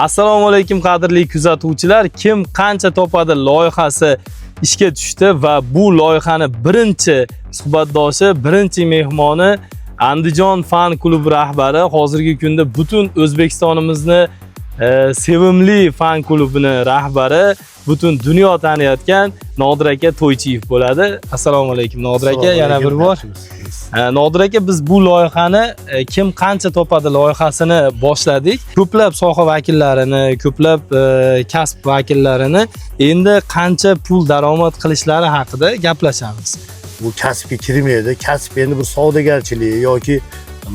Assalomu alaykum qadrli kuzatuvchilar. Kim qancha topadi loyihasi ishga tushdi va bu loyihani birinchi suhbatdoshi, birinchi mehmoni Andijon fan klubi rahbari, hozirgi kunda butun O'zbekistonimizni sevimli fan klubini rahbari, butun dunyo taniyotgan Nodir aka To'ychiyev bo'ladi. Assalomu alaykum Nodir aka, yana bir bor. Nodir aka, biz bu loyihani kim qancha topadi loyihasini boshladik. Ko'plab soha vakillarini, ko'plab kasb vakillarini endi qancha pul daromad qilishlari haqida gaplashamiz. Bu kasbga kirmaydi. Kasb endi bir savdogarchilik yoki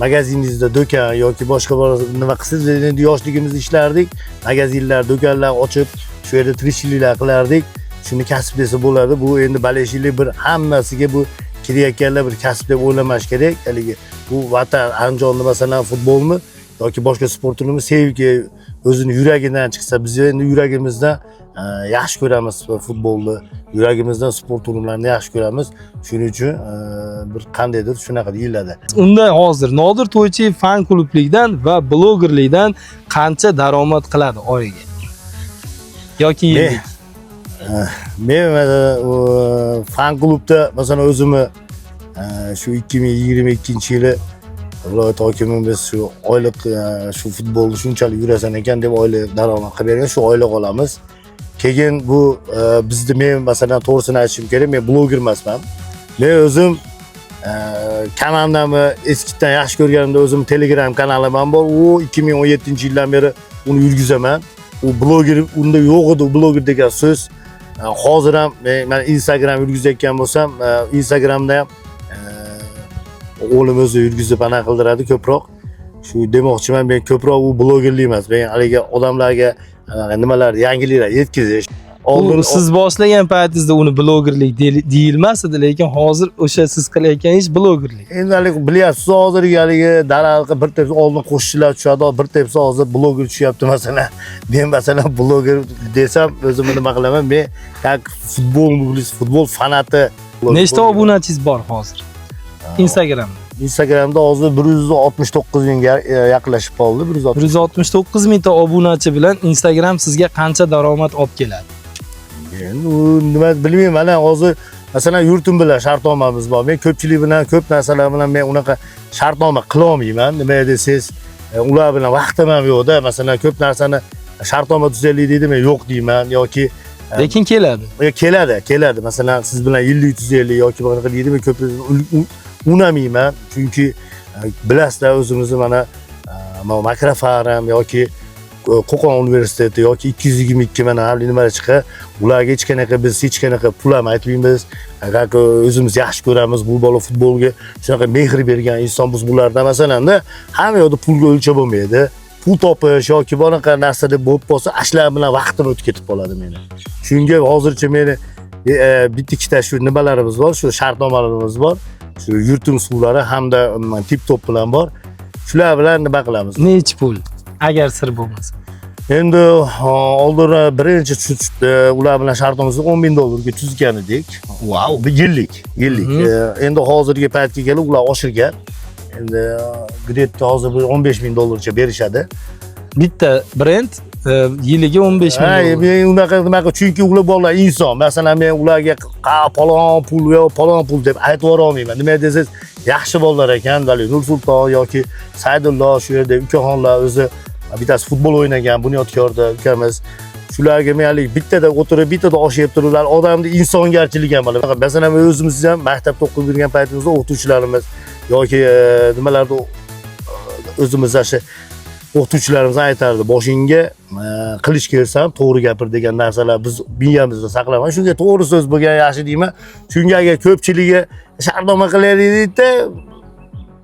magaziningizda do'kon yoki boshqa nima qilsangiz, endi yoshligimizda ishlardik. Magazinlar, do'konlar ochib, shu yerda tirikchiliklar qilardik. Shuni kasb desa bo'ladi. Bu endi baleshlik bir hammasiga bu kirayotganlar bir kasb deb o'ylamash kerak. Haligi bu vatan Andijonda masalan futbolmi yoki boshqa sport turini sevgi o'zini yuragidan chiqsa, biz endi yuragimizdan yaxshi ko'ramiz futbolni, yuragimizdan sport turlarini yaxshi ko'ramiz. Shuning uchun bir qandaydir shunaqa deyiladi. Unda hozir Nodir To'ychiyev fan klublikdan va blogerlikdan qancha daromad qiladi oyiga? Yoki yillik? Men fan klubda masalan o'zimni shu 2022-yili viloyat hokimimiz shu oylik shu futbolni shunchalik yurasan ekan deb oylik daromad qilib bergan, shu oylik olamiz. Keyin bu bizda men masalan to'g'risini aytishim kerak, men bloger emasman. Men o'zim kanallarni eskidan yaxshi ko'rganimda o'zim Telegram kanalim ham bor. U 2017-yildan beri uni yurgizaman. U bloger unda yo'q edi, u bloger degan so'z. Hozir ham men Instagram yurgizayotgan bo'lsam, Instagramda ham o'g'lim o'zi yurgizib ana qildiradi ko'proq. Shu demoqchiman, men ko'proq u blogerlik emas. Men haliga odamlarga nimalar, yangiliklar yetkazish. Oldin siz boshlagan paytingizda uni blogerlik deyilmas edi, lekin hozir o'sha siz qilayotgan ish blogerlik. Endi hali bilyapsiz, hozirgi haligi daralga bir tepsi oldin qo'shiqchilar tushadi, bir tepsi hozir bloger tushyapti masalan. Men masalan bloger desam o'zimni nima qilaman? Men futbol fanati. Nechta obunachingiz bor hozir? Instagramda. Instagramda hozir 169 mingga yaqinlashib qoldi. 169 mingta obunachi bilan Instagram sizga qancha daromad olib keladi? Endi nima bilmayman, mana hozir masalan yurtim bilan shartnomamiz bor. Men ko'pchilik bilan ko'p narsalar bilan men unaqa shartnoma qila olmayman. Nima desangiz, ular bilan vaqtim ham yo'q-da. Masalan ko'p narsani shartnoma tuzaylik deydi, men yo'q deyman yoki lekin keladi. Keladi. Masalan siz bilan yillik tuzaylik yoki bunaqa deydi, men ko'p unamayman. Chunki bilasizlar, o'zimizni mana Makrofaram yoki Qo'qon universiteti yoki 222 mana nimalar chiqadi. Ularga hech qanaqa biz hech qanaqa pul ham aytmaymiz. Agar o'zimiz yaxshi ko'ramiz, bu bola futbolga shunaqa mehr bergan inson biz bularda masalanda hamma yoqda pulga o'lchab bo'lmaydi. Pul topish yoki boshqa narsa deb bo'lib qolsa, ashlar bilan vaqtim o'tib ketib qoladi meni. Shunga hozircha meni bitta-ikkita shu nimalarimiz bor, shu shartnomalarimiz bor. Shu yurtim suvlari hamda tip top bilan bor. Shular bilan nima qilamiz? Necha pul? Agar sir bo'lmasa. Endi oldin birinchi ular bilan shartimizni $10,000 tuzgan edik. Wow, yillik. Endi hozirgi paytga kelib ular oshirgan. Endi gretda hozir $15,000 berishadi. Bitta brend yiliga 15 ming. Men unaqa chunki ular bolalar inson. Masalan men ularga palon pul deb aytib yora olmayman. Nima desangiz, yaxshi bolalar ekan, Nursulton yoki Saydullo shu yerda ukaxonlar o'zi bittasi futbol o'ynagan, bunyodkorda ukamiz. Shularga men hali bittada o'tirib, bittada osh yeb turiblar. Odamda insongarchilik ham bor. Masalan o'zimiz ham maktabda o'qib yurgan paytimizda o'qituvchilarimiz yoki nimalarda o'zimiz shu o'qituvchilarimiz aytardi, boshingga qilish kelsa ham to'g'ri gapir degan narsalar biz miyamizda saqlamaymiz. Shunga to'g'ri so'z bo'lgan yaxshi deyman. Shunga agar ko'pchiligi shartnoma qilaylik deydi,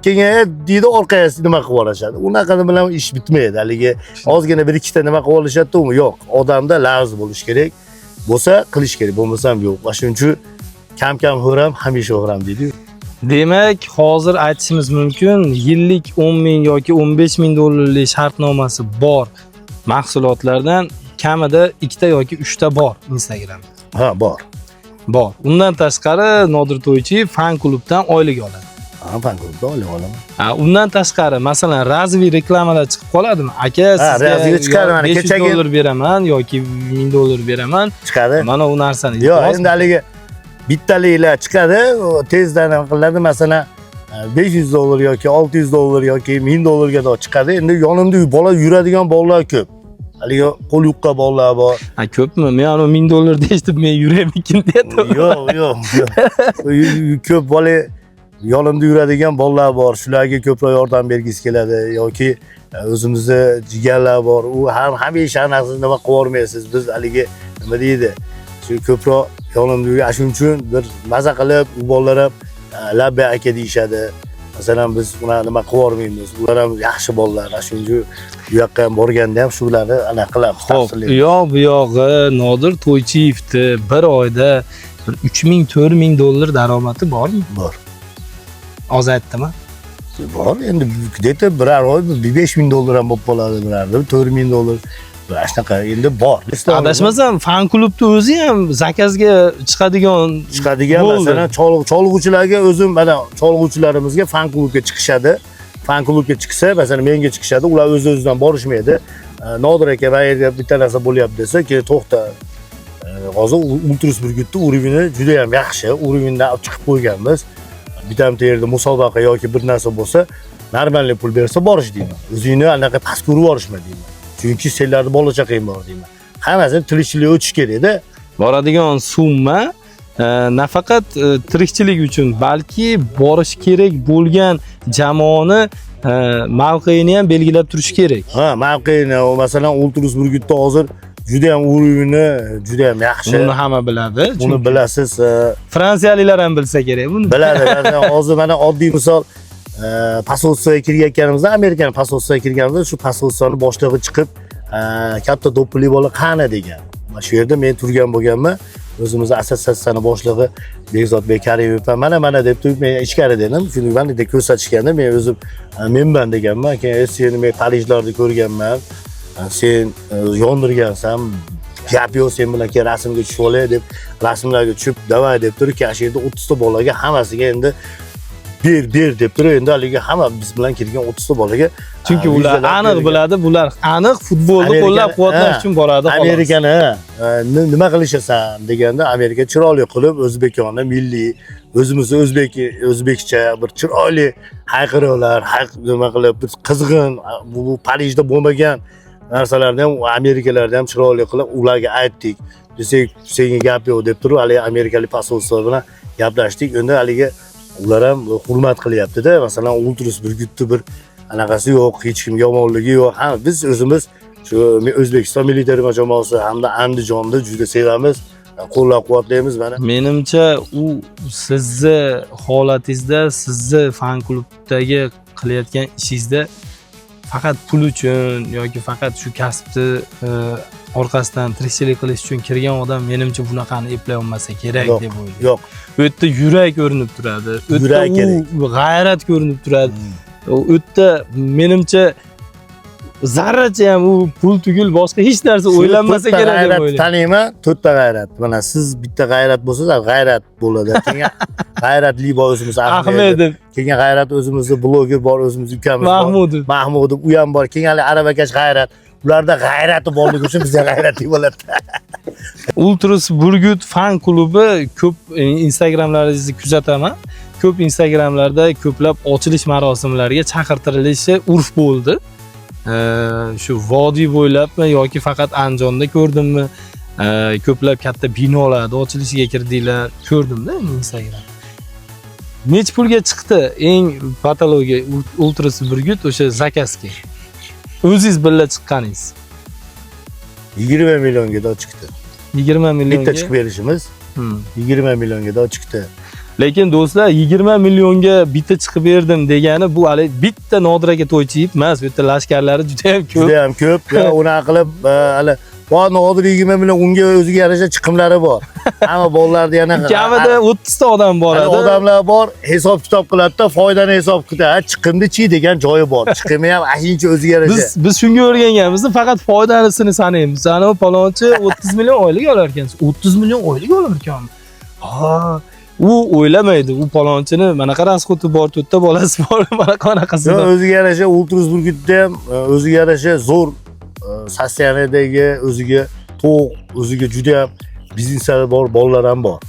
keyin deydi orqaga nima qilib olishadi. Unaqa bilan ish bitmaydi. Haligi ozgina bir ikkita nima qilib olishadi-ku, yo'q. Odamda lafz bo'lish kerak. Bo'lsa qilish kerak, bo'lmasa ham yo'q. Shuning uchun kam o'ram, hamisha o'ram deydi. Demak, hozir aytishimiz mumkin, yillik 10 ming yoki 15 ming dollarlik shartnomasi bor mahsulotlardan kamida 2 ta yoki 3 ta bor Instagramda. Ha, bor. Undan tashqari Nodir To'ychiyev fan klubdan oylik oladi. Ha, fan klubda olib olaman. Undan tashqari, masalan, razviy reklamalar chiqib qoladimi? Aka, razviy chiqadi, mana $500 kechagi beraman yoki $1000 beraman. chiqadi. Mana u narsani. Yo'q, endi haligi bittaliklar chiqadi, tezdan qiladi, masalan, $500 yoki $600 yoki $1000 ga chiqadi. Endi yonimda bola yuradigan bolalar ko'p. Haligi qo'l yuqqa bolalar bor. Ko'pmi? Men ana $1000 deyishdim, men yuraymikin dedim. Yo'q. Ko'p bola yonimda yuradigan bolalar bor. Shularga ko'proq yordam bergisi keladi yoki o'zimizda jigarlar bor. U hamisha anaqasiz nima qilib olmaysiz. Biz haligi nima deydi? Shu ko'proq yonimda yurgan, shuning uchun bir maza qilib u bolalar ham labba aka deyishadi. Masalan, biz ular nima qilib olmaymiz. Ular ham yaxshi bolalar. Shuning uchun bu yoqqa ham borganda ham shularni anaqa qilamiz. Xo'p, bu yog'i Nodir To'ychiyevni bir oyda bir $3000-$4000 daromadi bormi? Bor. Oz aytdimi? Bor. Endi где-то biror oy $5000 ham bo'lib qoladi, biror $4000. Shunaqa endi bor. Adashmasam, fan klubni o'zi ham zakazga chiqadigan masalan, cholg'uvchilarga o'zim mana cholg'uvchilarimizga fan klubga chiqishadi. Fan klubga chiqsa, masalan, menga chiqishadi, ular o'z-o'zidan borishmaydi. Nodir aka va yerga bitta narsa bo'lyapti desa, keyin to'xta. Hozir Ultrus Burgutni urovini juda ham yaxshi, urovindan chiqib qo'yganmiz. Bitta yerda musobaqa yoki bir narsa bo'lsa, normalniy pul bersa borish deyman. O'zingni anaqa past ko'rib borishma deyman. Chunki senlarda bola chaqang bor deyman. Hammasini tirikchilik o'tish kerak-da. Boradigan summa nafaqat tirikchilik uchun, balki borish kerak bo'lgan jamoani mavqeini ham belgilab turish kerak. Ha, mavqeini, masalan, Ultrus Burgutda hozir juda ham urovini juda ham yaxshi. Buni hamma biladi. Buni bilasiz. Fransiyaliklar ham bilsa kerak buni. Biladi. Hozir mana oddiy misol, posolstvoga kirganimizda, Amerikaning posolstvoga kirganimizda shu posolstvoni boshlig'i chiqib, katta do'ppili bola qani degan. Mana shu yerda men turgan bo'lganman. O'zimizning assotsiatsiyani boshlig'i Bekzodbek Karimov mana deb turib men ichkari dedim. Shuni menda ko'rsatishganda men o'zim menman deganman. Keyin seni men Parijlarda ko'rganman. Sen yondirgansan, gap yo'q, sen bilan keyin rasmga tushib olay deb rasmlarga tushib, davay deb turib, shu yerda 30 ta bolaga hammasiga endi ber deb turib, endi haligi hamma biz bilan kelgan 30 ta bolaga. Chunki ular aniq biladi, bular aniq futbolni qo'llab-quvvatlash uchun boradi xolos. Amerikani nima qilishasan deganda, Amerika chiroyli qilib o'zbekona milliy, o'zimizni o'zbekcha bir chiroyli hayqiriqlar, nima qilib biz qizg'in, bu Parijda bo'lmagan narsalarni ham Amerikalarda ham chiroyli qilib ularga aytdik. Desak, senga gap yo'q deb turib, hali amerikalik posolstvo bilan gaplashdik. Endi haligi ular ham hurmat qilyapti-da. Masalan, Ultrus Burgutni bir anaqasi yo'q, hech kim yomonligi yo'q. Ha, biz o'zimiz shu O'zbekiston milliy terma jamoasi hamda Andijonni juda sevamiz, qo'llab-quvvatlaymiz mana. Menimcha u sizni holatingizda, sizni fan klubdagi qilayotgan ishingizda faqat pul uchun yoki faqat shu kasbni orqasidan tirikchilik qilish uchun kirgan odam menimcha bunaqani eplay olmasa kerak deb o'ylayman. Yo'q. Bu yerda yurak ko'rinib turadi. Yurak kerak. G'ayrat ko'rinib turadi. U yerda menimcha zarracha ham u pul tugul boshqa hech narsa o'ylanmasa kerak deb o'ylayman. Taniyman, 4 ta g'ayrat. Mana siz bitta g'ayrat bo'lsangiz, g'ayrat bo'ladi. Keyin g'ayratli bor o'zimiz Ahmedov. Keyin g'ayrat o'zimizning bloger bor, o'zimiz ukamiz bor. Mahmudov, u ham bor. Keyin hali aravakash g'ayrat. Ularda g'ayrati borligi uchun bizga g'ayratli bo'ladi. Ultrus Burgut fan klubi ko'p Instagramlaringizni kuzataman. Ko'p Instagramlarda ko'plab ochilish marosimlariga chaqirtirilishi urf bo'ldi. Shu vodiy bo'ylabmi yoki faqat Andijonda ko'rdimmi? Ko'plab katta binolarda ochilishiga kirdinglar, ko'rdimda Instagram. Nech pulga chiqdi eng patologiya Ultrus Burgut o'sha zakazga? O'zingiz birga chiqqaningiz. 20 millionga chiqdi. 20 millionga. Bitta chiqib berishimiz 20 millionga chiqdi. Lekin do'stlar, 20 millionga bitta chiqib berdim degani bu hali bitta Nodir aka To'ychiyev emas, bu yerda lashkarlari juda ham ko'p. Juda ham ko'p. Unaqa qilib hali bor Nodir 20 million, unga o'ziga yarasha chiqimlari bor. Hamma bolalarda yana kamida 30 ta odam boradi. Odamlar bor, hisob kitob qiladi-da, foydani hisob qiladi. Chiqimni chi degan joyi bor. Chiqimi ham ashincha o'ziga yarasha. Biz shunga o'rganganmiz, faqat foydanisini sanaymiz. Ana palonchi 30 million oylik olar ekan. 30 million oylik olar ekan. Ha, u o'ylamaydi, u palonchini manaqa rasxoti bor, to'rtta bolasi bor, manaqasi Yo, bor. o'ziga yarasha Ultrasburgitda ham o'ziga yarasha zo'r sosteniyadagi o'ziga to'q, o'ziga juda ham bizneslari bor, bolalar ham bor.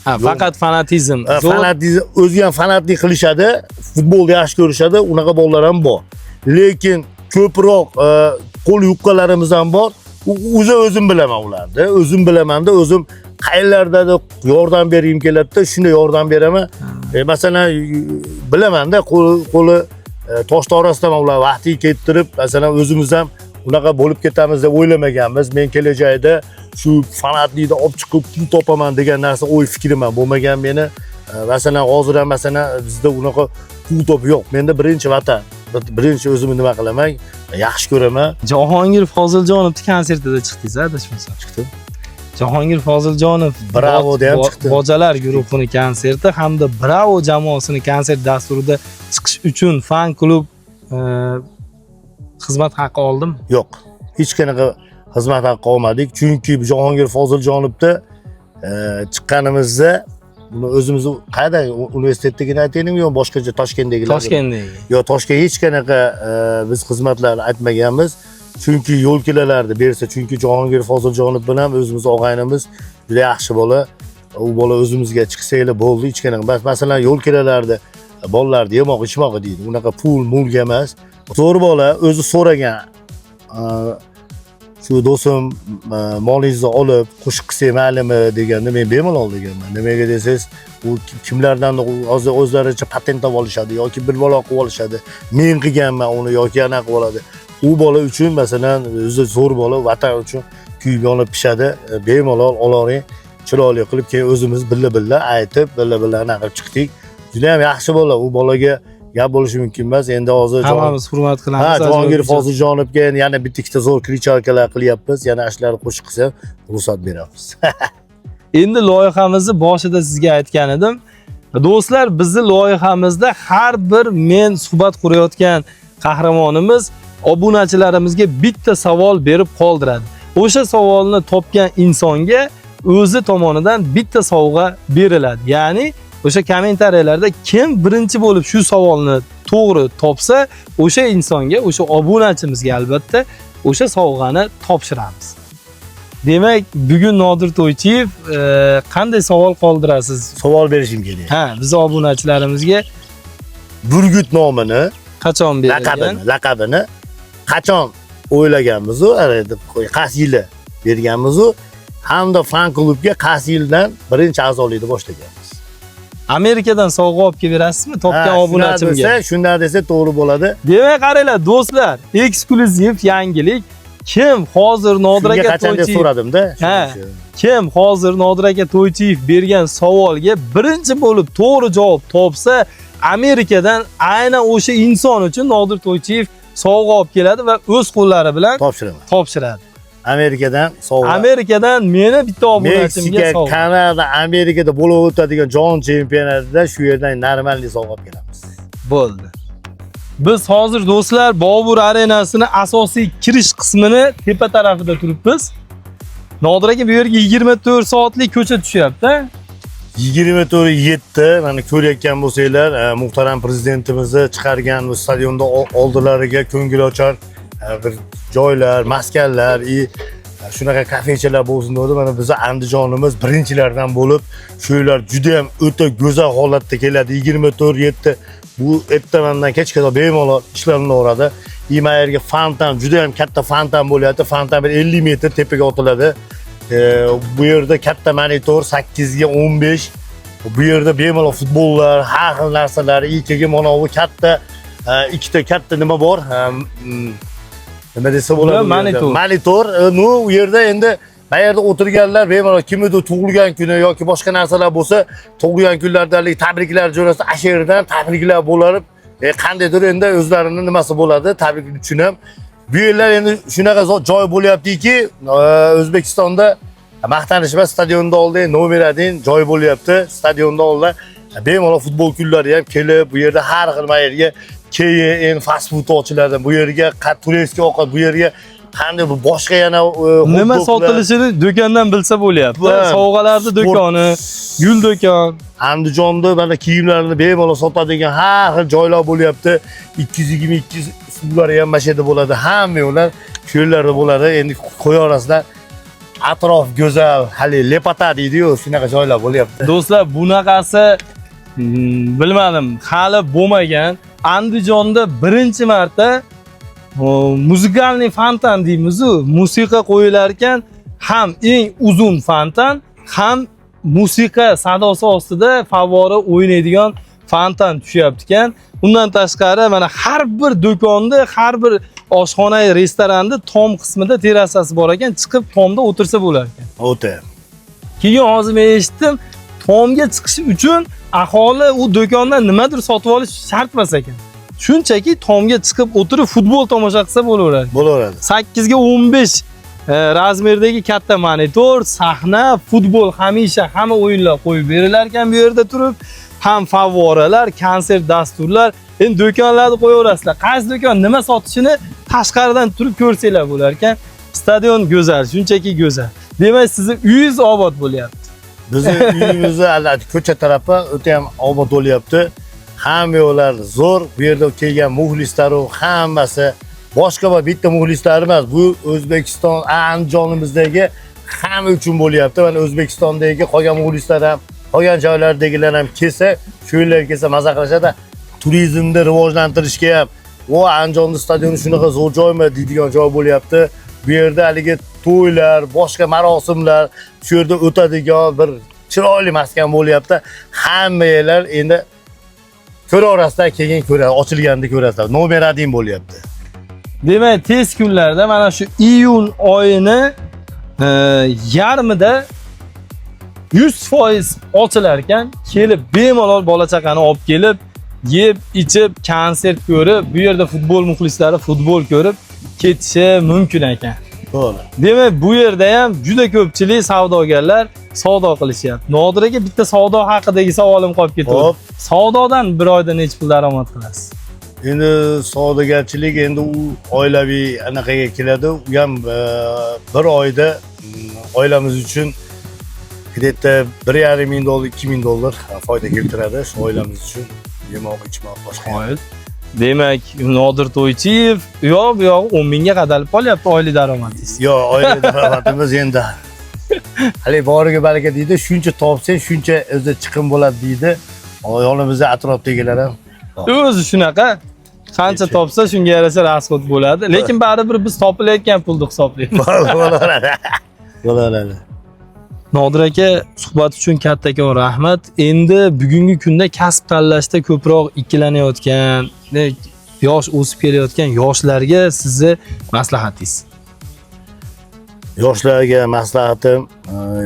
Ha, faqat fanatizm. Fanatizm, o'zi ham fanatlik qilishadi, futbolni yaxshi ko'rishadi, unaqa bolalar ham bor. Lekin ko'proq qo'l yuqqalarimiz ham bor. O'zim bilaman ularni. O'zim bilamanda, o'zim qayerlarda yordam bergim keladi-da, shunday yordam beraman. Masalan, bilamanda qo'li tosh orasidan ular vaqtni kettirib, masalan, o'zimiz ham unaqa bo'lib ketamiz deb o'ylamaganmiz. Men kelajakda shu fanatlikni olib chiqib pul topaman degan narsa o'y fikrim ham bo'lmagan meni. Masalan, hozir ham masalan bizda unaqa pul top yo'q. Menda birinchi vatan. Birinchi o'zimni nima qilaman, yaxshi ko'raman. Jahongir Foziljonovning konsertida chiqdingiz, adashmasam. Chiqdim. Jahongir Foziljonov Bravo da ham chiqdi. Bojalar guruhining konserti hamda Bravo jamoasining konsert dasturida chiqish uchun fan klub xizmat haqqi oldim. Yo'q. Hech qanaqa xizmat haqqi olmadik. Chunki Jahongir Foziljonovda chiqqanimizda buni o'zimiz qayerda universitetdagini aytaylikmi yo boshqa Toshkentdagilar? Toshkentdagi. Yo, Toshkent hech qanaqa biz xizmatlarni aytmaganmiz. Chunki yo'lkilarni bersa, chunki Jahongir Foziljonov bilan o'zimiz og'aynimiz juda yaxshi bola. U bola o'zimizga chiqsaylar bo'ldi, hech qanaqa. Masalan, yo'lkilarni bolalarni yemoq, ichmoq deydi. Unaqa pul-mulga emas. Zo'r bola o'zi so'ragan. Shu do'stim molingizni olib qo'shiq qilsak maylimi deganda men bemalol deganman. Nimaga desangiz, u kimlardan hozir o'zlaricha patent olishadi yoki bir bola qilib olishadi. Men qilganman uni yoki ana qilib oladi. U bola uchun masalan o'zi zo'r bola, vatan uchun kuyib yonib pishadi. Bemalol olavering, chiroyli qilib keyin o'zimiz billa aytib, billa anaqa qilib chiqdik. Juda ham yaxshi bola. U bolaga gap bo'lishi mumkin emas. Endi hozir hammamiz hurmat qilamiz. Ha, Jahongir Foziljonovga yana bitta zo'r klicharkalar qilyapmiz. Yana ashlarni qo'shiq qilsa, ruxsat beramiz. Endi loyihamizni boshida sizga aytgan edim. Do'stlar, bizning loyihamizda har bir men suhbat qurayotgan qahramonimiz obunachilarimizga bitta savol berib qoldiradi. O'sha savolni topgan insonga o'zi tomonidan bitta sovg'a beriladi. Ya'ni o'sha kommentariyalarda kim birinchi bo'lib shu savolni to'g'ri topsa, o'sha insonga, o'sha obunachimizga albatta o'sha sovg'ani topshiramiz. Demak, bugun Nodir To'ychiyev qanday savol qoldirasiz? Savol berishim kerak. Ha, biz obunachilarimizga Burgut nomini, qachon berilgan? laqabini qachon o'ylaganmiz u, qaysi yili berganmiz u, hamda fan klubga qaysi yildan birinchi a'zolikni boshlaganmiz. Amerikadan sovg'a olib kelib berasizmi topgan obunachimga? Shunday desa to'g'ri bo'ladi. Demak, qaranglar do'stlar, eksklyuziv yangilik. Kim hozir Nodir aka To'ychiyev so'radim-da. Kim hozir Nodir aka To'ychiyev bergan savolga birinchi bo'lib to'g'ri javob topsa, Amerikadan aynan o'sha inson uchun Nodir To'ychiyev sovg'a olib keladi va o'z qo'llari bilan topshiradi. Amerikadan sovg'a. Amerikadan meni bitta obunachimga sovg'a. Kanada, Amerikada bo'lib o'tadigan jahon chempionatida shu yerdan normalniy sovg'a olib kelamiz. Bo'ldi. Biz hozir do'stlar Bobur arenasini asosiy kirish qismini tepa tarafida turibmiz. Nodir aka bu yerga 24 soatlik ko'cha tushyapti. 24/7 mana ko'rayotgan bo'lsanglar, muhtaram prezidentimizni chiqargan bu stadionda oldilariga ko'ngilochar bir joylar, maskanlar, shunaqa kafechalar bo'lsin dedi. Mana bizning Andijonimiz birinchilardan bo'lib, shular juda ham o'ta go'zal holatda keladi. 24/7 bu ertamandan kechgacha bemalol ishlanaveradi. Yerga fontan, juda ham katta fontan bo'lyapti. Fontan bir 50 metr tepaga otiladi. Bu yerda katta monitor 8 ga 15. Bu yerda bemalol futbollar, har xil narsalar, ikkiga mana bu katta ikkita katta nima bor? Nima desa bo'ladi? Monitor. U yerda endi bu yerda o'tirganlar bemalol kimnidir tug'ilgan kuni yoki boshqa narsalar bo'lsa, tug'ilgan kunlardagi tabriklar jo'natsa, ashirdan tabriklar bo'lib, qandaydir endi o'zlarining nimasi bo'ladi, tabrik uchun ham. Bu yerlar endi shunaqa joy bo'lyaptiki, O'zbekistonda maqtanish emas, stadionda oldi, nomer 1 joy bo'lyapti, stadionda oldi. Bemalol futbol kunlari ham kelib, bu yerda har xil yerga keyin fast food ochiladi. Bu yerga turistik ovqat, bu yerga qanday bu boshqa yana nima sotilishini do'kondan bilsa bo'lyapti. Sovg'alarni do'koni, gul do'kon. Andijonda mana kiyimlarni bemalol sotadigan har xil joylar bo'lyapti. 222 suvlar ham mana shu yerda bo'ladi. Hamma yo'llar shu yerlarda bo'ladi. Endi qo'yaverasizlar. Atrof go'zal, hali lepata deydi-yu, shunaqa joylar bo'lyapti. Do'stlar, bunaqasi bilmadim, hali bo'lmagan. Andijonda birinchi marta muzikalniy fontan deymiz-ku, musiqa qo'yilar ekan, ham eng uzun fontan, ham musiqa sadosi ostida favvora o'ynaydigan fontan tushyapti ekan. Undan tashqari mana har bir do'konda, har bir oshxona, restoranda tom qismida terasasi bor ekan, chiqib tomda o'tirsa bo'lar ekan. O'ta. Keyin hozir men eshitdim, tomga chiqish uchun aholi u do'kondan nimadir sotib olish shart emas ekan. Shunchaki tomga chiqib o'tirib futbol tomosha qilsa bo'laveradi. Bo'laveradi. 8 ga 15 razmerdagi katta monitor, sahna, futbol hamisha hamma o'yinlar qo'yib berilar ekan bu yerda turib, ham favvoralar, konsert dasturlar. Endi do'konlarni qo'yaverasizlar. Qaysi do'kon nima sotishini tashqaridan turib ko'rsanglar bo'lar ekan. Stadion go'zal, shunchaki go'zal. Demak, sizni uyingiz obod bo'lyapti. Bizning uyimizni albatta ko'cha tarafi o'ta ham obod bo'lyapti. Hamma yo'llar zo'r. Bu yerda kelgan muxlislar hammasi boshqa va bitta muxlislar emas. Bu O'zbekiston, Andijonimizdagi hamma uchun bo'lyapti. Mana O'zbekistondagi qolgan muxlislar ham, qolgan joylardagilar ham kelsa, shu yerlarga kelsa maza qilishadi. Turizmni rivojlantirishga ham, "Vo, Andijonda stadioni shunaqa zo'r joymi?" deydigan joy bo'lyapti. Bu yerda haligi to'ylar, boshqa marosimlar shu yerda o'tadigan bir chiroyli maskan bo'lyapti. Hamma yerlar endi ko'raverasizlar, keyin ko'rasiz, ochilganda ko'rasizlar. Nomer 1 bo'lyapti. Demak, tez kunlarda mana shu iyun oyini yarmida 100% ochilar ekan, kelib bemalol bola chaqani olib kelib, yeb, ichib, konsert ko'rib, bu yerda futbol muxlislari futbol ko'rib ketishi mumkin ekan. To'g'ri. Demak, bu yerda ham juda ko'pchilik savdogarlar savdo qilishyapti. Nodir aka, bitta savdo haqidagi savolim qolib ketdi. Savdodan bir oyda necha pul daromad qilasiz? Endi savdogarchilik endi u oilaviy anaqaga keladi. U ham bir oyda oilamiz uchun где-то 1,5 ming dollar, 2 ming dollar foyda keltiradi shu oilamiz uchun. Yemoq, ichmoq, boshqa. Demak, Nodir To'ychiyev bu yoq 10 mingga qadalib qolyapti oylik daromadingiz. Yo'q, oylik daromadimiz endi hali boriga baraka deydi. Shuncha topsang, shuncha o'zi chiqim bo'ladi deydi. Yonimizda atrofdagilar ham. O'zi shunaqa. Qancha topsa shunga yarasha rasxod bo'ladi. Lekin baribir biz topilayotgan pulni hisoblaymiz. Bo'laveradi. Bo'laveradi. Nodir aka, suhbat uchun kattakon rahmat. Endi bugungi kunda kasb tanlashda ko'proq ikkilanayotgan, yosh o'sib kelayotgan yoshlarga sizni maslahatingiz. Yoshlarga maslahatim,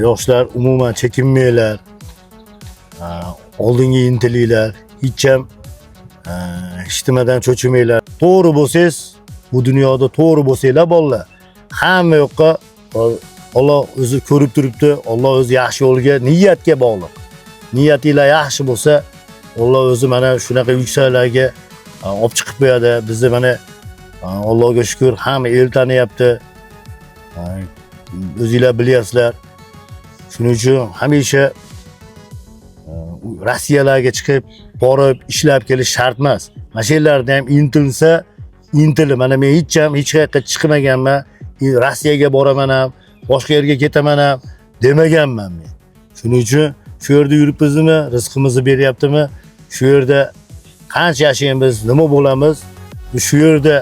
yoshlar umuman chekinmanglar. Oldinga intilinglar, hech ham hech nimadan cho'chimanglar. To'g'ri bo'lsangiz, bu dunyoda to'g'ri bo'lsanglar bolalar, hamma yoqqa Alloh o'zi ko'rib turibdi. Alloh o'zi yaxshi yo'lga, niyatga bog'liq. Niyatinglar yaxshi bo'lsa, Alloh o'zi mana shunaqa yuksaklarga olib chiqib qo'yadi. Bizni mana Allohga shukr, hamma el taniyapti. O'zingizlar bilyapsizlar. Shuning uchun hamisha Rossiyalarga chiqib, borib ishlab kelish shart emas. Mana shu yerlarda ham intilsa, intilib, mana men hech qayerga chiqmaganman. Rossiyaga boraman ham, boshqa yerga ketaman ham demaganman men. Shuning uchun shu yerda yuribmizmi, rizqimizni beryaptimi? Shu yerda qancha yashaymiz, nima bo'lamiz? Shu yerda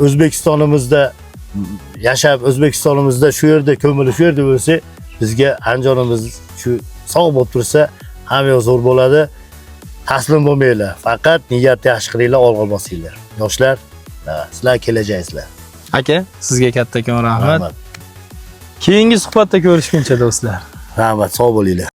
O'zbekistonimizda yashab, O'zbekistonimizda shu yerda ko'milib, shu yerda bo'lsa, bizga Andijonimiz shu sog' bo'lib tursa, hamma zo'r bo'ladi. Taslim bo'lmanglar. Faqat niyat yaxshi qilinglar, olg'a bosinglar. Yoshlar, sizlar kelajaksizlar. Aka, sizga kattakon rahmat. Keyingi suhbatda ko'rishguncha do'stlar. Rahmat, sog' bo'linglar.